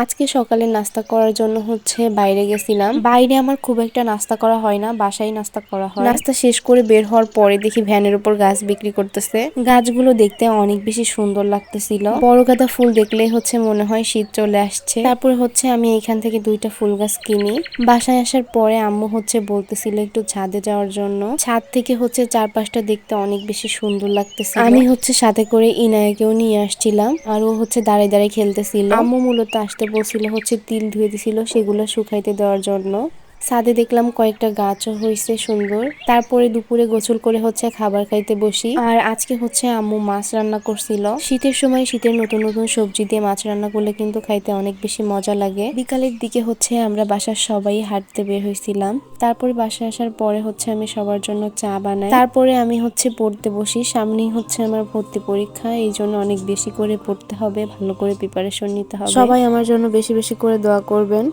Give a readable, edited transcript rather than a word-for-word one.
আজকে সকালে নাস্তা করার জন্য বাইরে গেছিলাম। বাইরে আমার খুব একটা নাস্তা করা হয় না, বাসায় নাস্তা করা হয়। নাস্তা শেষ করে বের হওয়ার পরে দেখি ভ্যানের উপর গাছ বিক্রি করতেছে। গাছগুলো দেখতে অনেক বেশি সুন্দর লাগতেছিল। বড় গাঁদা ফুল দেখলে মনে হয় শীত চলে আসছে। তারপরে আমি এখান থেকে 2টা ফুল গাছ কিনি। বাসায় আসার পরে আম্মু বলতেছিল একটু ছাদে যাওয়ার জন্য। ছাদ থেকে চারপাশটা দেখতে অনেক বেশি সুন্দর লাগতেছিল। আমি সাথে করে ইনায়াকেও নিয়ে আসছিলাম আর ও দাঁড়ায় দাঁড়ায় খেলতেছিল। আম্মু মূলত আসতে বলছিল তিল ধুয়ে দিছিল সেগুলো শুকাইতে দেওয়ার জন্য। ছাদে দেখলাম কয়েকটা গাছও হয়েছে সুন্দর। তারপরে দুপুরে গোসল করে খাবার খাইতে বসি। আর আজকে আম্মু মাছ রান্না করছিল। শীতের সময় শীতের নতুন নতুন সবজি দিয়ে মাছ রান্না করলে কিন্তু খাইতে অনেক বেশি মজা লাগে। বিকালের দিকে আমরা বাসার সবাই হাঁটতে বের হয়েছিলাম। তারপরে বাসায় আসার পরে আমি সবার জন্য চা বানাই। তারপরে আমি পড়তে বসি। সামনেই আমার ভর্তি পরীক্ষা, এই জন্য অনেক বেশি করে পড়তে হবে, ভালো করে প্রিপারেশন নিতে হবে। সবাই আমার জন্য বেশি বেশি করে দোয়া করবেন।